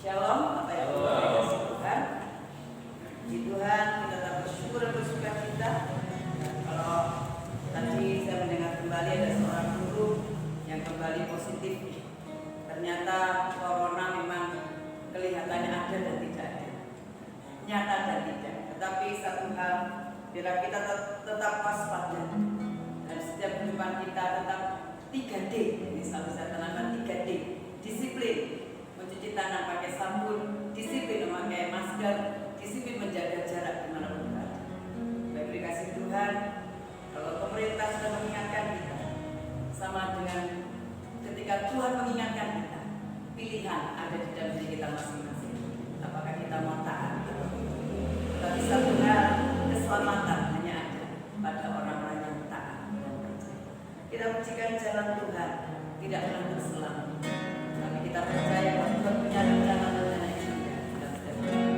Shalom, Bapak Ibu kasih Tuhan. Di Tuhan kita tetap bersyukur dan bersuka cita. Kalau tadi saya mendengar kembali ada seorang guru yang kembali positif. Ternyata corona memang kelihatannya ada dan tidak ada, nyata dan tidak. Tetapi satu hal, bila kita tetap waspada dan setiap kehidupan kita tetap 3D. Ini selalu saya tanamkan 3D. Disiplin, mencuci tangan pakai sabun, disiplin memakai masker, disiplin menjaga jarak dimanapun berada. Baik, dikasih Tuhan, kalau pemerintah sudah mengingatkan kita, sama dengan ketika Tuhan mengingatkan kita, pilihan ada di dalam diri kita masing-masing. Apakah kita mau taat atau tidak? Tapi satu hal, keselamatan hanya ada pada orang-orang yang taat dan percaya. Kita pujikan jalan Tuhan, tidak pernah terselam. Tapi kita percaya bahwa Tuhan punya rencana yang indah dalam setiap hidup.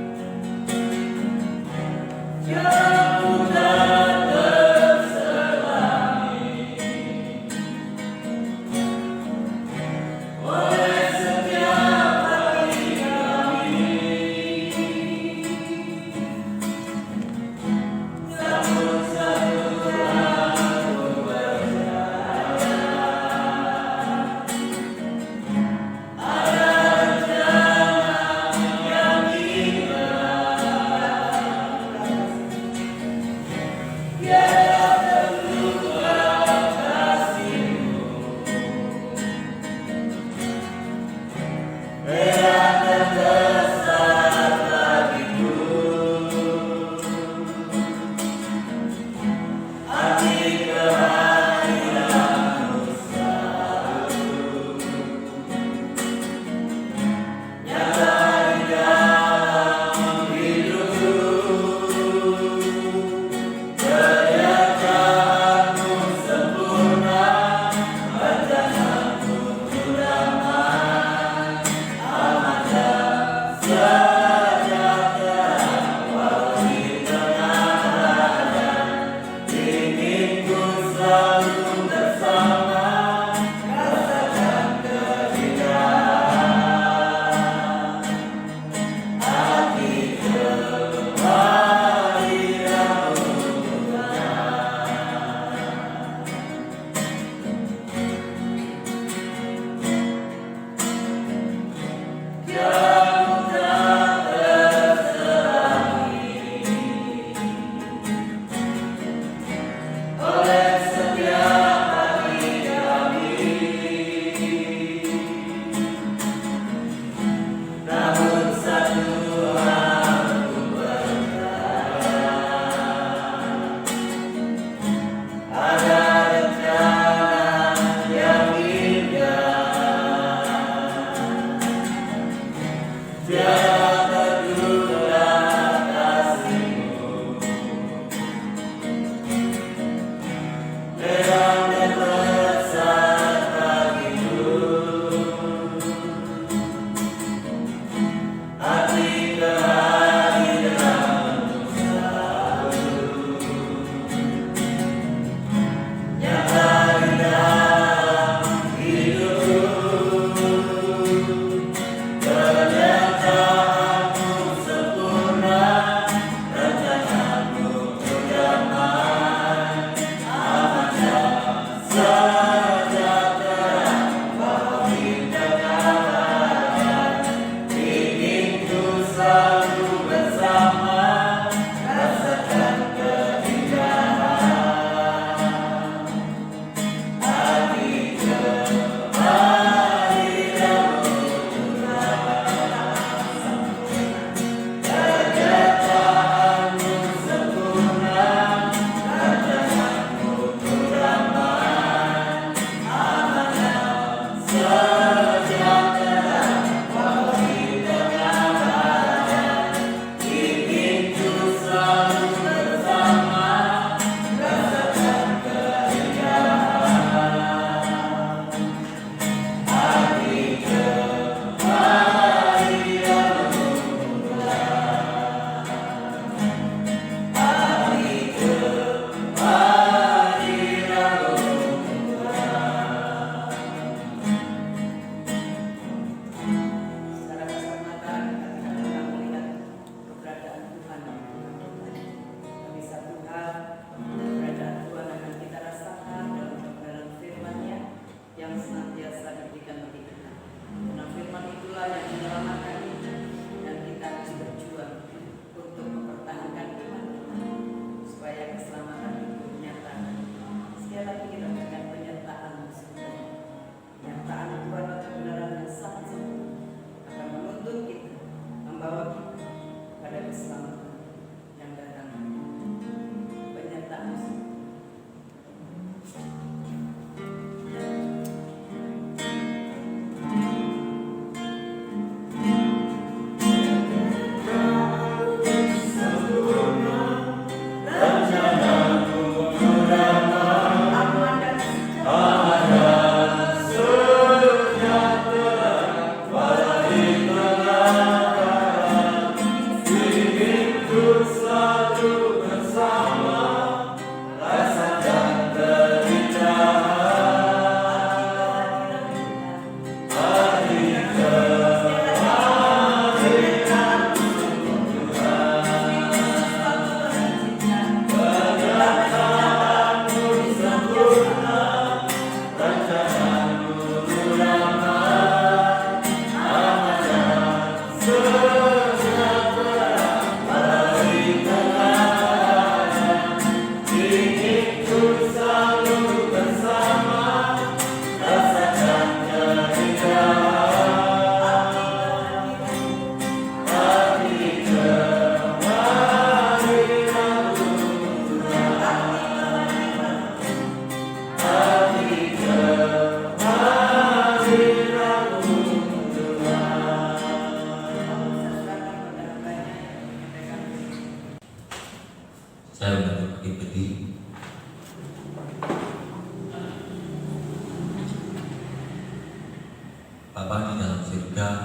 kita,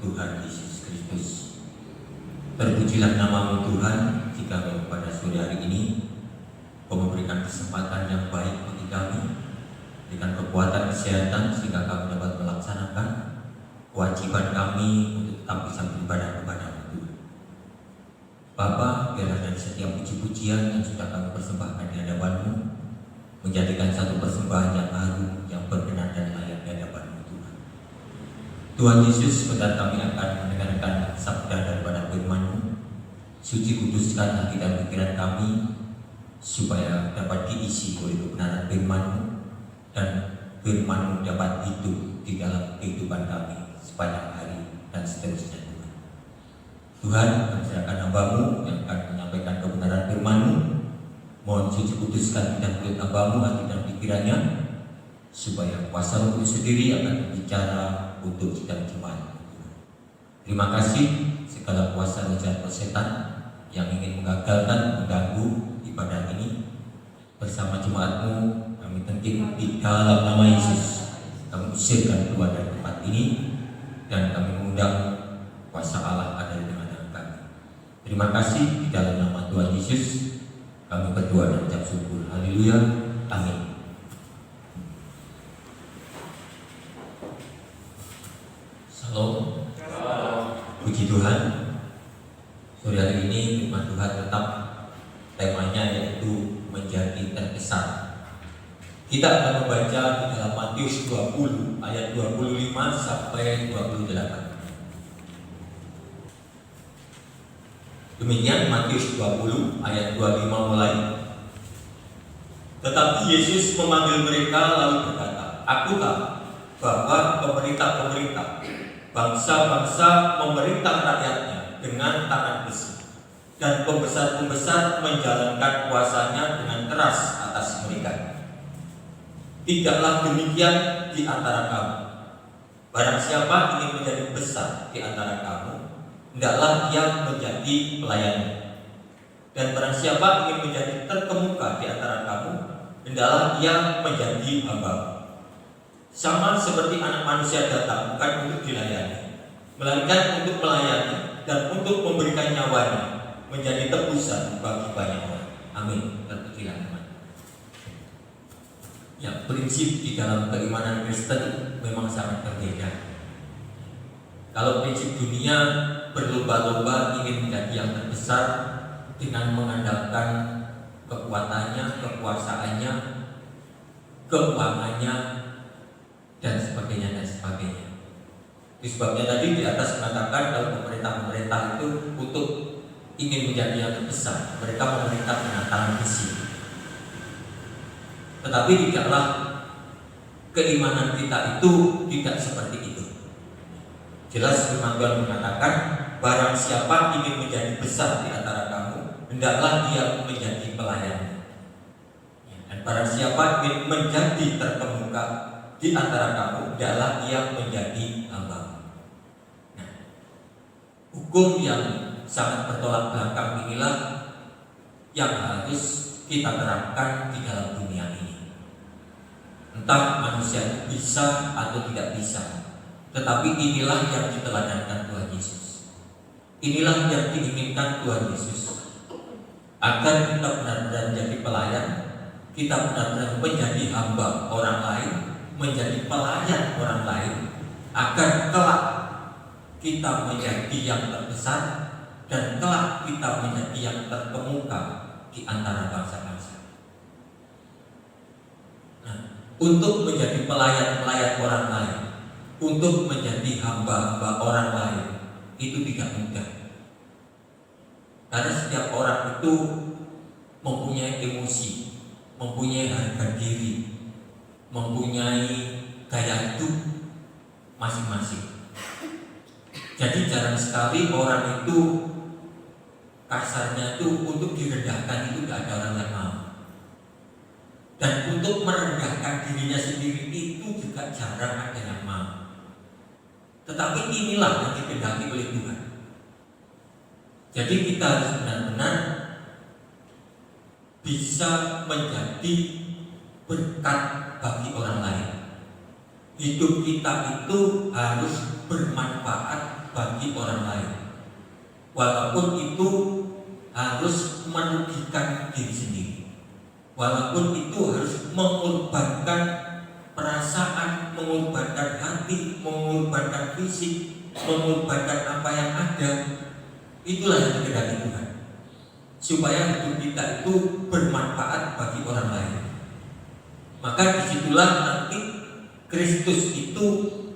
Tuhan Yesus Kristus. Terpujilah nama-Mu Tuhan, jika pada sore hari ini Kau memberikan kesempatan yang baik bagi kami dengan kekuatan kesehatan sehingga kami dapat melaksanakan kewajiban kami untuk tetap bisa beribadah kepada-Mu Tuhan. Bapa, biarlah dari setiap puji-pujian yang sudah kami persembahkan di hadapan-Mu menjadikan satu persembahan yang agung, yang berkenan dan layak di hadapan-Mu Tuhan. Tuhan Yesus, sebentar kami akan mendengarkan sabda daripada firman-Mu. Suci kuduskan hati dan pikiran kami supaya dapat diisi oleh kebenaran firman-Mu dan firman-Mu dapat hidup di dalam kehidupan kami sepanjang hari dan seterusnya. Tuhan, kami serahkan hamba-Mu yang akan menyampaikan kebenaran firman-Mu. Mohon suci kuduskan dan mulut hamba-Mu, hati dan pikirannya, supaya kuasa Roh Kudus sendiri akan berbicara untuk sidang jemaat. Terima kasih segala kuasa roh jahat setan yang ingin menggagalkan, mengganggu ibadah ini bersama jemaat-Mu, kami tentang di dalam nama Yesus. Kami usirkan keluar dari tempat ini dan kami mengundang kuasa Allah ada di tengah-tengah kami. Terima kasih, di dalam nama Tuhan Yesus kami berdoa dan ucap syukur. Haleluya, amin. Shalom. Puji Tuhan. Sore hari ini firman Tuhan tetap temanya yaitu menjadi terkesan. Kita akan membaca di dalam Matius 20 ayat 25 sampai 28. Demikian Matius 20 ayat 25 mulai. Tetapi Yesus memanggil mereka lalu berkata, Aku tahu bahwa pemerintah-pemerintah bangsa-bangsa memerintah rakyatnya dengan tangan besi, dan pembesar-pembesar menjalankan kuasanya dengan keras atas mereka. Tidaklah demikian di antara kamu. Barang siapa ingin menjadi besar di antara kamu, hendaklah ia menjadi pelayannya. Dan barang siapa ingin menjadi terkemuka di antara kamu, hendaklah ia menjadi hamba. Sama seperti anak manusia datang bukan untuk dilayani, melainkan untuk melayani dan untuk memberikan nyawanya menjadi tebusan bagi banyak orang. Amin. Terpujilah Tuhan. Ya, prinsip di dalam keimanan Kristen memang sangat berbeda. Kalau prinsip dunia berlomba-lomba ingin menjadi yang terbesar dengan mengandalkan kekuatannya, kekuasaannya, keuangannya, dan sebagainya dan sebagainya. Itu sebabnya tadi di atas mengatakan kalau pemerintah-pemerintah itu untuk ingin menjadi yang terbesar, mereka memerintah dengan tangan besi. Tetapi tidaklah keimanan kita itu tidak seperti itu. Jelas firman Tuhan mengatakan, barang siapa ingin menjadi besar di antara kamu, hendaklah dia menjadi pelayan. Dan barang siapa ingin menjadi terkemuka di antara kamu, hendaklah ia menjadi hamba. Nah, hukum yang sangat bertolak belakang inilah yang harus kita terapkan di dalam dunia ini. Entah manusia bisa atau tidak bisa, tetapi inilah yang diteladankan Tuhan Yesus. Inilah yang diinginkan Tuhan Yesus, agar kita benar-benar menjadi pelayan, kita benar-benar menjadi hamba orang lain, menjadi pelayan orang lain, agar kelak kita menjadi yang terbesar dan kelak kita menjadi yang terkemuka di antara bangsa-bangsa. Nah, untuk menjadi pelayan-pelayan orang lain, untuk menjadi hamba-hamba orang lain, itu tidak mudah. Karena setiap orang itu mempunyai emosi, mempunyai harga diri, mempunyai gaya hidup masing-masing. Jadi jarang sekali orang itu kasarnya itu untuk direndahkan itu tidak ada orang yang mau. Dan untuk merendahkan dirinya sendiri itu juga jarang ada yang mau. Tetapi inilah yang dikehendaki oleh Tuhan. Jadi kita harus benar-benar bisa menjadi berkat bagi orang lain. Hidup kita itu harus bermanfaat bagi orang lain, walaupun itu harus merugikan diri sendiri, walaupun itu harus mengorbankan perasaan, mengorbankan hati, mengorbankan fisik, mengorbankan apa yang ada. Itulah yang dikehendaki Tuhan, supaya hidup kita itu bermanfaat bagi orang lain. Maka disitulah nanti Kristus itu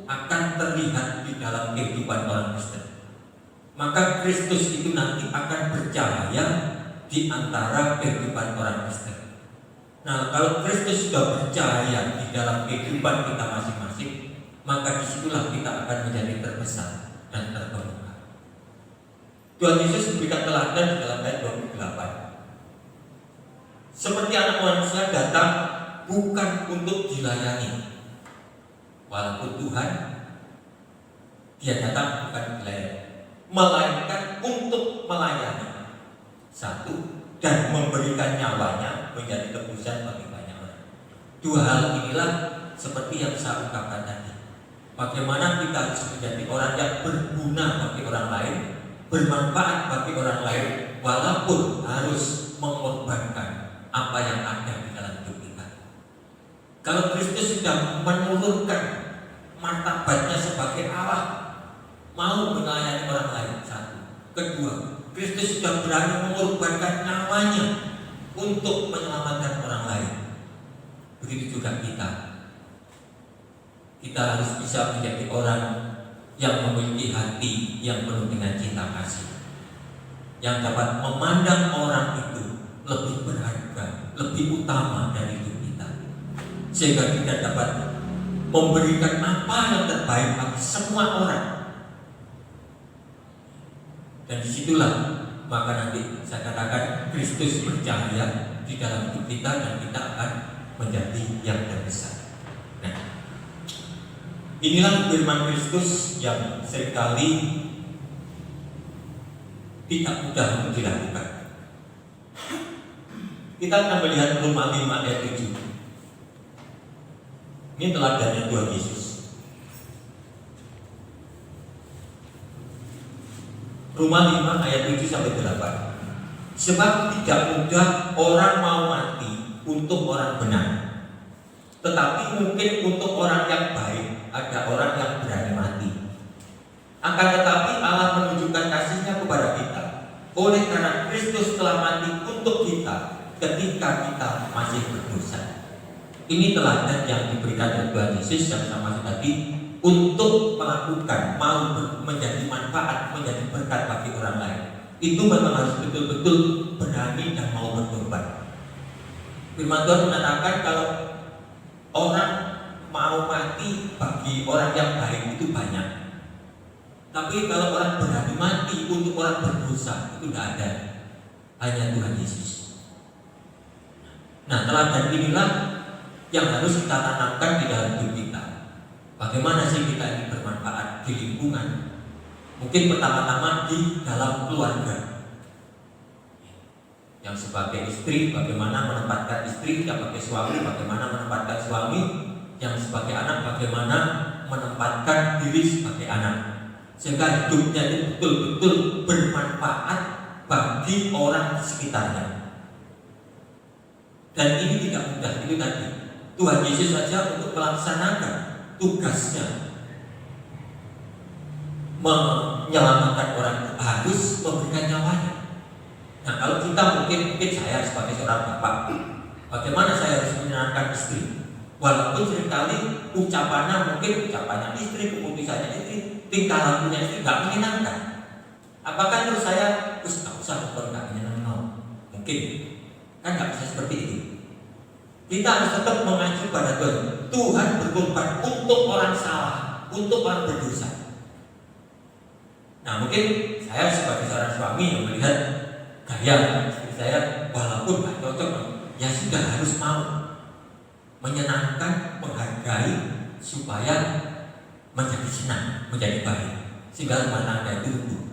akan terlihat di dalam kehidupan orang Kristen. Maka Kristus itu nanti akan bercahaya di antara kehidupan orang Kristen. Nah, kalau Kristus sudah bercahaya di dalam kehidupan kita masing-masing, maka disitulah kita akan menjadi terbesar dan terkemuka. Tuhan Yesus memberikan teladan di dalam ayat 28. Seperti anak manusia datang bukan untuk dilayani, walaupun Tuhan dia datang bukan dilayani, melainkan untuk melayani. Satu, dan memberikan nyawanya menjadi tebusan bagi banyak orang. Dua hal inilah seperti yang saya ungkapkan tadi. Bagaimana kita harus menjadi orang yang berguna bagi orang lain, bermanfaat bagi orang lain, walaupun harus mengorbankan apa yang ada di dalam hidup kita. Kalau Kristus sudah menurunkan martabatnya sebagai Allah, mau melayani orang lain. Satu. Kedua, Kristus sudah berani mengorbankan nyawanya untuk menyelamatkan orang lain. Begitu juga kita. Kita harus bisa menjadi orang yang memiliki hati yang penuh dengan cinta kasih, yang dapat memandang orang itu lebih berharga, lebih utama dari hidup kita, sehingga kita dapat memberikan apa yang terbaik bagi semua orang. Dan disitulah maka nanti saya katakan Kristus bercahaya di dalam hidup kita dan kita akan menjadi yang terbesar. Nah, inilah firman Kristus yang seringkali tidak mudah untuk dilakukan. Kita akan melihat Roma 5 ayat 7. Ini teladannya Tuhan Yesus. Roma 5 ayat 7 sampai 8. Sebab tidak mudah orang mau mati untuk orang benar, tetapi mungkin untuk orang yang baik ada orang yang berani mati. Akan tetapi Allah menunjukkan kasih-Nya kepada kita oleh karena Kristus telah mati untuk kita ketika kita masih berdosa. Ini teladan yang diberikan oleh Tuhan Yesus yang sama tadi, untuk melakukan, mau menjadi manfaat, menjadi berkat bagi orang lain. Itu memang harus betul-betul berani dan mau berkorban. Firman Tuhan mengatakan kalau orang mau mati bagi orang yang baik itu banyak, tapi kalau orang berani mati untuk orang berdosa itu tidak ada, hanya Tuhan Yesus. Nah, teladan inilah yang harus kita tanamkan di dalam hidup kita. Bagaimana sih kita ini bermanfaat di lingkungan? Mungkin pertama-tama di dalam keluarga. Yang sebagai istri, bagaimana menempatkan istri, yang sebagai suami, bagaimana menempatkan suami, yang sebagai anak, bagaimana menempatkan diri sebagai anak, sehingga hidupnya itu betul-betul bermanfaat bagi orang di sekitarnya. Dan ini tidak mudah. Itu tadi Tuhan Yesus saja untuk melaksanakan tugasnya menyelamatkan orang itu harus memberikan nyawanya. Nah, kalau kita mungkin saya sebagai seorang bapak, bagaimana saya harus menyenangkan istri? Walaupun seringkali ucapannya istri, keputusannya istri, tingkah lakunya istri nggak menyenangkan. Apakah terus saya nggak usah nonton nggak menyenangkan? Mungkin kan nggak bisa seperti itu. Kita harus tetap mengacu pada Tuhan. Tuhan berkorban untuk orang salah, untuk orang berdosa. Nah, mungkin saya sebagai seorang suami yang melihat gaya istri saya walaupun nggak cocok, ya sudah harus mau menyenangkan, menghargai supaya menjadi senang, menjadi baik, sehingga rumah tangga itu tumbuh.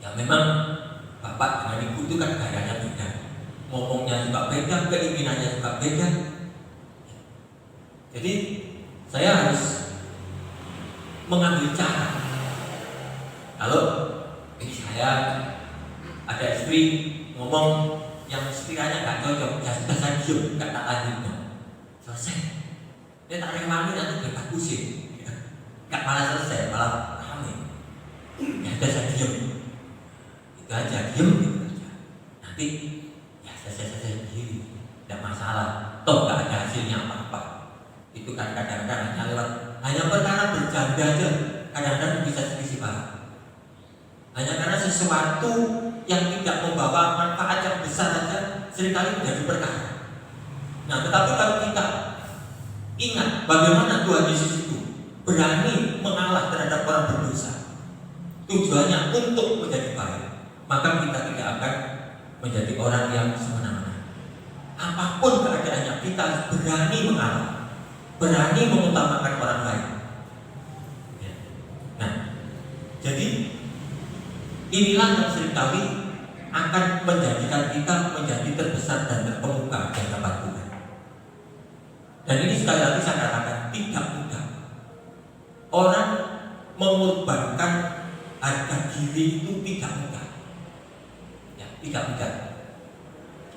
Ya memang bapak dengan ibu itu kan gayanya beda, ngomongnya juga beda, keinginannya juga beda. Jadi saya harus mengambil cara. Kalau ini saya ada istri ngomong yang sekiranya nggak cocok, ya sudah saya diem, nggak tak lanjutnya, selesai. Dia tak rewangi nanti debat pusing, nggak malah selesai, malah rame. Ya sudah saya diem, itu aja, diem gitu aja. Nanti ya selesai sendiri, tidak masalah. Toh nggak ada hasilnya apa-apa. Itu kan kadang-kadang hanya perkara bercanda aja, kadang-kadang bisa selisih paham. Hanya karena sesuatu yang tidak membawa manfaat yang besar saja seringkali menjadi perkara. Nah, tetapi kalau kita ingat bagaimana Tuhan Yesus itu berani mengalah terhadap orang berdosa, tujuannya untuk menjadi baik, maka kita tidak akan menjadi orang yang semena-mena. Apapun keadaannya, kita harus berani mengalah, berani mengutamakan orang lain. Nah, jadi inilah yang seringkali akan menjadikan kita menjadi terbesar dan terkemuka di hadapan Tuhan. Dan ini sekali lagi saya katakan tidak mudah. Orang mengorbankan harga diri itu tidak mudah. Ya, tidak mudah.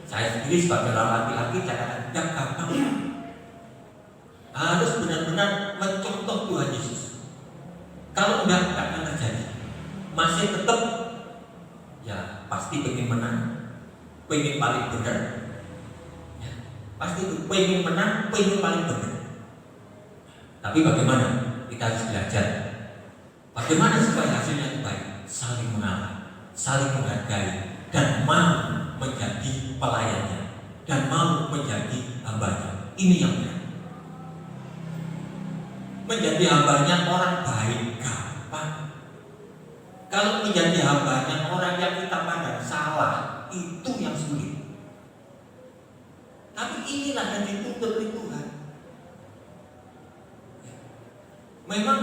Saya sendiri sebagai orang laki-laki saya katakan tidak gampang. Harus benar-benar mencontoh Tuhan Yesus. Kalau tidak akan terjadi. Masih tetap ya pasti pengen menang, pengen paling benar, ya, pasti itu pengen menang, pengen paling benar. Tapi bagaimana? Kita harus belajar bagaimana supaya hasilnya itu baik. Saling mengalah, saling menghargai, dan mau menjadi pelayannya, dan mau menjadi hambanya. Ini yang benar. Menjadi hambanya orang baik gampang. Kalau menjadi hambanya orang yang kita pandang salah, itu yang sulit. Tapi inilah yang dituntut oleh Tuhan. Memang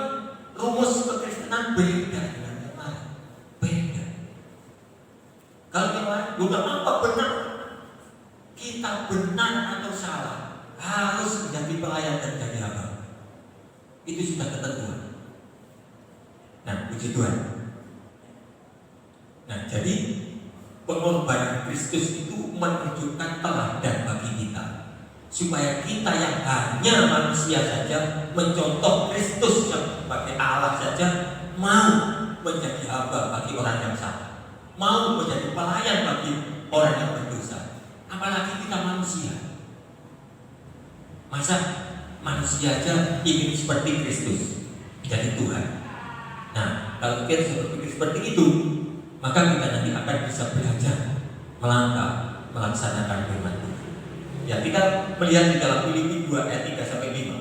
rumus kekristenan beda dengan yang lain. Beda. Kalau yang lain, bukan apa benar, kita benar atau salah, harus menjadi pelayan dan jadi hamba. Itu sudah ketentuan. Nah, puji Tuhan. Nah, jadi pengorbanan Kristus itu menunjukkan teladan bagi kita, supaya kita yang hanya manusia saja mencontoh Kristus yang sebagai Allah saja, mau menjadi hamba bagi orang yang salah, mau menjadi pelayan bagi orang yang berdosa. Apalagi kita manusia. Masa manusia aja ingin seperti Kristus, jadi Tuhan. Nah, kalau kita berpikir seperti itu, maka kita nanti akan bisa belajar melangkah melaksanakan firman Tuhan. Ya, kita melihat di dalam Filipi 2 ayat 3 sampai 5.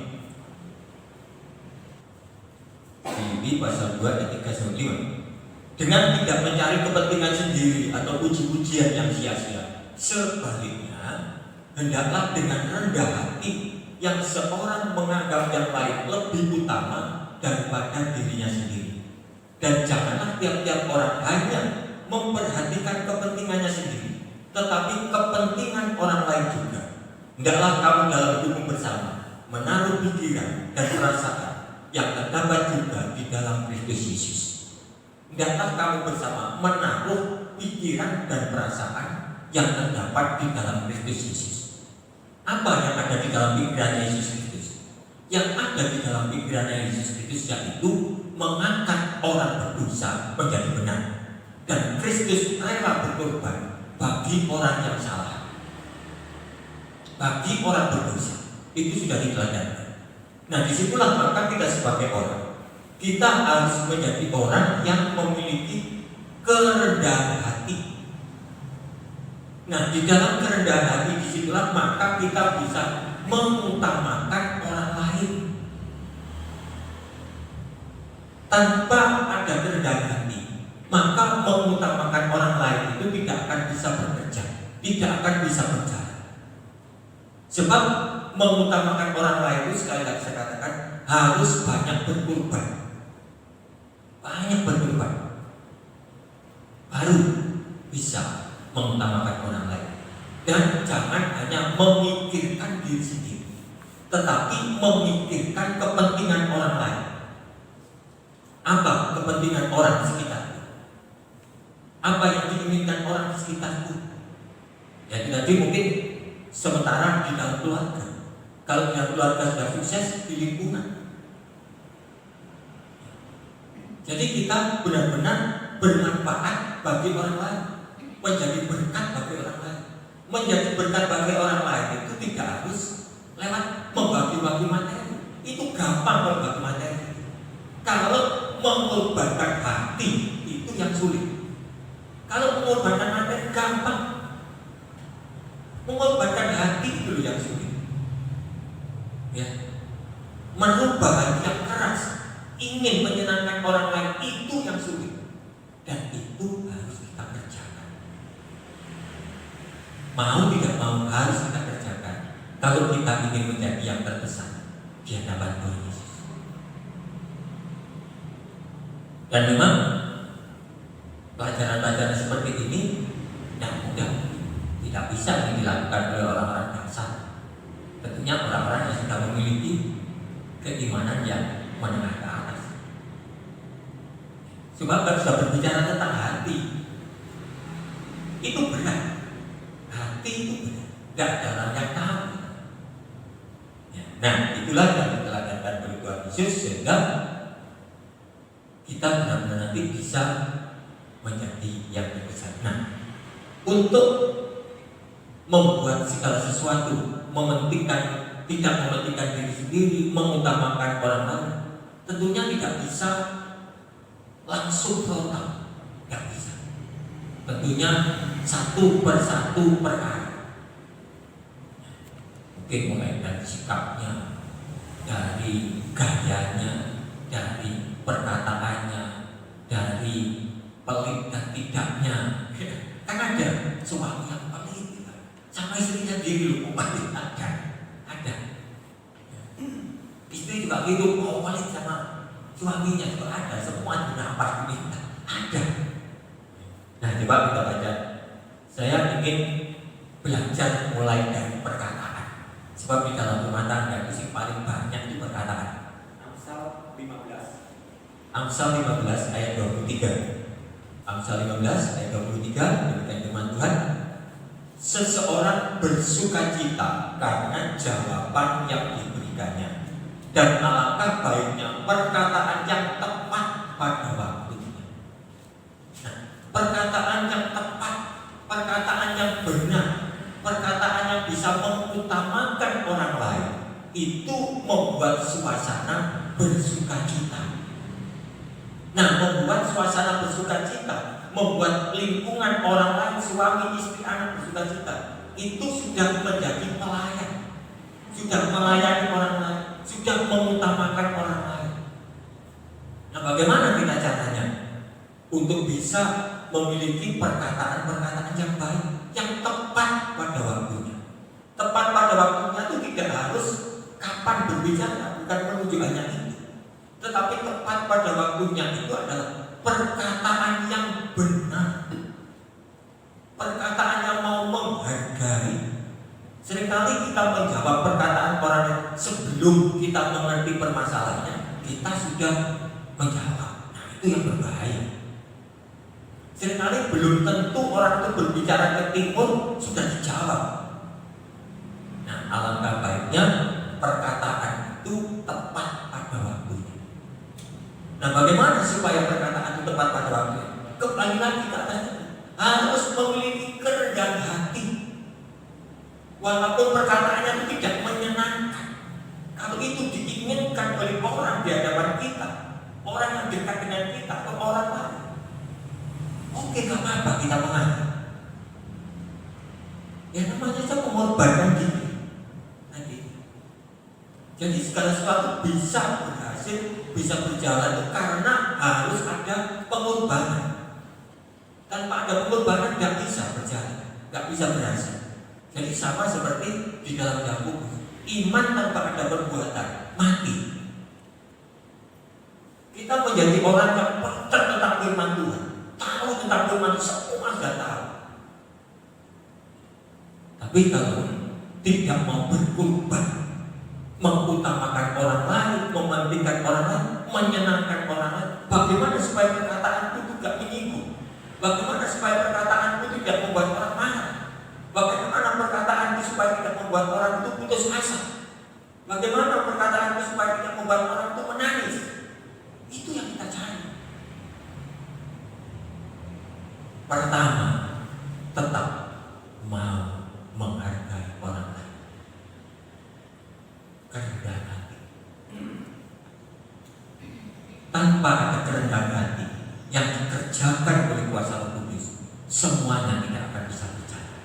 Filipi pasal 2 ayat 3 sampai 5. Dengan tidak mencari kepentingan sendiri atau puji-pujian yang sia-sia, sebaliknya hendaklah dengan rendah hati yang seorang menganggap yang lain lebih utama daripada dirinya sendiri. Dan janganlah tiap-tiap orang hanya memperhatikan kepentingannya sendiri, tetapi kepentingan orang lain juga. Hendaklah kamu dalam hidup bersama menaruh pikiran dan perasaan yang terdapat juga di dalam Kristus Yesus. Hendaklah kamu bersama menaruh pikiran dan perasaan yang terdapat di dalam Kristus Yesus. Apa yang ada di dalam pikiran Yesus Kristus? Yang ada di dalam pikiran Yesus Kristus yaitu mengangkat orang berdosa menjadi benar, dan Kristus rela berkorban bagi orang yang salah, bagi orang berdosa. Itu sudah diteladankan. Nah, disitulah maka kita sebagai orang, kita harus menjadi orang yang memiliki kerendahan hati. Nah, di dalam kerendahan hati disitulah maka kita bisa mengutamakan orang lain. Tanpa ada kerendahan hati, maka mengutamakan orang lain itu tidak akan bisa bekerja, tidak akan bisa berjalan. Sebab mengutamakan orang lain itu sekali lagi saya katakan harus banyak berkorban, baru bisa mengutamakan orang lain. Dan jangan hanya memikirkan diri sendiri, tetapi memikirkan kepentingan orang lain. kepentingan orang di sekitarku? Apa yang diinginkan orang di sekitarku? Ya jadi mungkin sementara di dalam keluarga. Kalau di dalam keluarga sudah sukses, di lingkungan. Jadi kita benar-benar bermanfaat bagi orang lain, menjadi berkat bagi orang lain. Menjadi berkat bagi orang lain itu tidak harus lewat membagi-bagi materi. Itu gampang membagi materi. Kalau mengorbankan hati itu yang sulit. Kalau mengorbankan materi gampang. Mengorbankan hati itu yang sulit. Ya. Merubah hati yang keras, ingin menyenangkan orang lain itu yang sulit. Dan itu harus kita kerjakan. Mau tidak mau harus kita kerjakan. Kalau kita ingin menjadi yang terkesan di hadapan Tuhan Yesus. Dan memang pelajaran-pelajaran seperti ini yang mudah, tidak bisa dilakukan oleh orang-orang dasar. Tentunya orang-orang yang sudah memiliki keimanan yang menengah ke atas. Sebab kalau sudah berbicara tentang hati, itu berat. Hati itu berat. Gak ada orang yang tahu. Ya. Nah, itulah yang diteladankan oleh Tuhan Yesus sehingga kita benar-benar nanti bisa menjadi yang terkesan. Nah, untuk membuat segala sesuatu, tidak mementingkan diri sendiri, mengutamakan orang lain, tentunya tidak bisa langsung frontal, tidak bisa. Tentunya satu persatu perkara. Mungkin mulai dari sikapnya, dari gayanya, dari perkataannya, dari pelit dan tidaknya. Kan ada suami yang pelit, sama istrinya sendiri loh, pelit ada. Istri juga gitu, mau pelit sama suaminya juga ada, semua dinapas diminta, ada. Nah, coba kita baca. Saya ingin belajar mulai dari perkataan. Sebab di dalam rumah tangga itu yang paling banyak itu perkataan. Amsal 15. Amsal 15 ayat 23. Amsal 15 ayat 23, demikian firman Tuhan. Seseorang bersukacita karena jawaban yang diberikannya, dan alangkah baiknya perkataan yang tepat pada waktunya. Nah, perkataan yang tepat, perkataan yang benar, perkataan yang bisa mengutamakan orang lain, itu membuat suasana bersukacita. Nah, membuat suasana bersukacita, membuat lingkungan orang lain, suami, istri, anak bersukacita, itu sudah menjadi pelayan, sudah melayani orang lain, sudah mengutamakan orang lain. Nah, bagaimana kita caranya untuk bisa memiliki perkataan-perkataan yang baik, yang tepat pada waktunya? Tepat pada waktunya itu tidak harus kapan berbicara, bukan menuju hanya itu, tetapi tepat pada waktunya itu adalah perkataan yang benar, perkataan yang mau menghargai. Seringkali kita menjawab perkataan orang lain sebelum kita mengerti permasalahannya, kita sudah menjawab. Nah, itu yang berbahaya. Seringkali belum tentu orang itu berbicara ke timur sudah dijawab. Nah, alangkah baiknya perkataan itu tepat pada waktunya. Nah, bagaimana supaya perkataan itu tepat pada waktunya? Kembali lagi ke atasnya, harus memiliki kerendahan hati. Walaupun perkataannya itu tidak menyenangkan, kalau itu diinginkan oleh orang di hadapan kita, orang yang dekat dengan kita, atau orang lain, oke, gak apa-apa kita mengalah. Ya namanya saja mengorbankan diri. Jadi segala sesuatu bisa berhasil, bisa berjalan karena harus ada pengorbanan. Tanpa ada pengorbanan gak bisa berjalan, gak bisa berhasil. Jadi sama seperti di dalam Yakub, iman tanpa ada perbuatan mati. Kita menjadi orang yang pintar tentang firman Tuhan, tahu tentang firman, semua sudah tahu. Tapi kalau tidak mau berkorban, mengutamakan orang lain, mementingkan orang lain, menyenangkan orang lain. Bagaimana supaya perkataanku tidak menyinggung? Bagaimana supaya perkataanku tidak membuat orang marah? Bagaimana perkataanku supaya tidak membuat orang itu putus asa? Bagaimana perkataanku supaya tidak membuat orang itu menangis? Itu yang kita cari. Pertama, tetap mau menghargai orang lain. Kerendahan hati. Tanpa ada kerendahan hati yang dikerjakan oleh kuasa Roh Kudus, semuanya tidak akan bisa berjalan.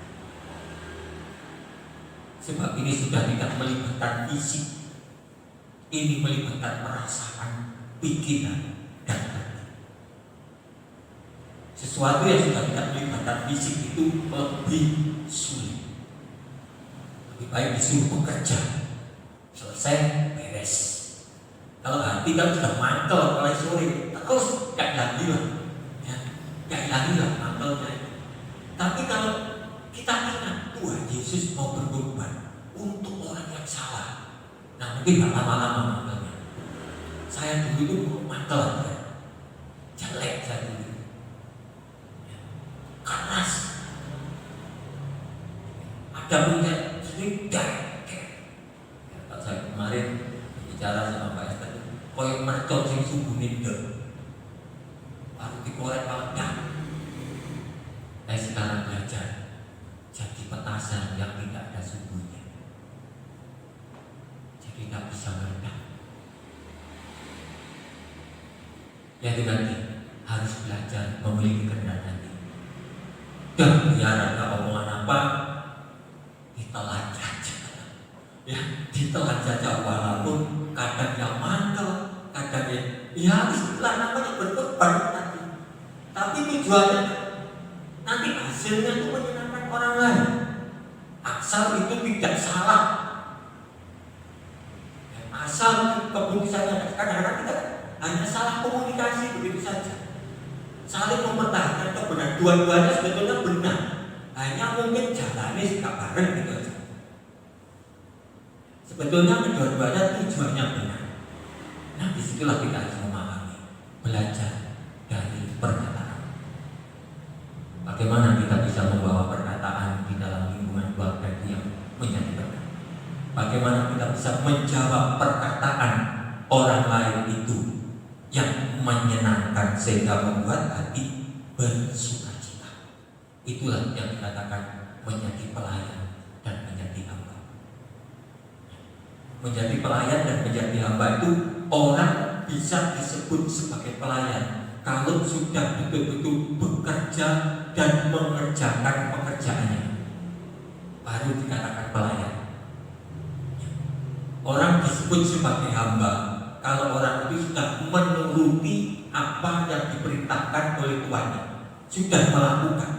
Sebab ini sudah tidak melibatkan fisik, ini melibatkan perasaan, pikiran, dan hati. Sesuatu yang sudah tidak melibatkan fisik itu lebih sulit. Lebih baik disuruh bekerja, selesai, beres. Kalau hati kan sudah mantel mulai sore, terus gak hilang-hilang, ya, gak hilang-hilang mantelnya. Tapi kalau kita ingat Tuhan Yesus mau berkorban untuk orang yang salah, nah mungkin gak lama-lama mantelnya. Saya dulu itu mantel, jelek saya dulu, ya, keras, ada punya sedikit. Kalau saya kemarin bicara sama Pak Esther, koyok mercon sing subuhne ndek. Baru dikorek meledak. Saya sekarang belajar jadi petasan yang tidak ada subuhnya. Jadi tidak bisa meledak. Ya itu nanti harus belajar memiliki kerendahan hati. Dan biar ada omongan apa, ditelan saja. Ya, ditelan saja walaupun kadang yang mantel, kadang ya istilah namanya berkorban nanti. Tapi tujuannya nanti hasilnya itu menyenangkan orang lain. Asal itu tidak salah. Asal keputusannya kadang-kadang kita hanya salah komunikasi begitu saja. Saling mempertahankan kebenaran, dua-duanya sebetulnya benar. Hanya mungkin jalannya sikap bareng gitu aja. Sebetulnya kedua-duanya tujuannya benar. Nah disitulah kita harus memahami, belajar dari perkataan. Bagaimana kita bisa membawa perkataan di dalam lingkungan keluarga yang menjadi berkat. Bagaimana kita bisa menjawab perkataan orang lain itu yang menyenangkan sehingga membuat hati bersukacita. Itulah yang dikatakan menjadi pelayan dan menjadi hamba. Menjadi pelayan dan menjadi hamba itu orang bisa disebut sebagai pelayan kalau sudah betul-betul bekerja dan mengerjakan pekerjaannya, baru dikatakan pelayan. Orang disebut sebagai hamba kalau orang itu sudah menuruti apa yang diperintahkan oleh tuannya, sudah melakukan,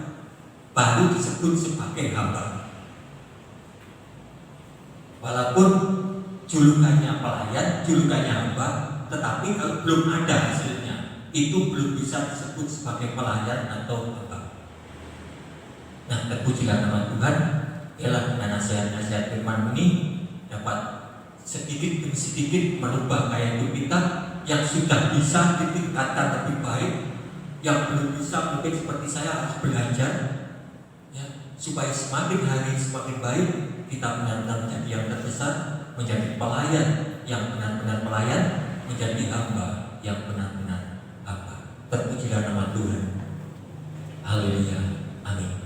baru disebut sebagai hamba. Walaupun julukannya pelayan, julukannya hamba, tetapi kalau belum ada hasilnya, itu belum bisa disebut sebagai pelayan atau hamba. Nah, terpujilah nama Tuhan. Ialah dengan nasihat-nasihat firman ini dapat sedikit demi sedikit merubah gaya hidup kita yang sudah bisa ditingkatkan lebih baik, yang belum bisa mungkin seperti saya harus belajar, ya, supaya semakin hari semakin baik kita benar-benar menjadi yang terbesar, menjadi pelayan yang benar-benar pelayan, menjadi hamba yang benar-benar hamba. Terpujilah nama Tuhan. Haleluya. Amin.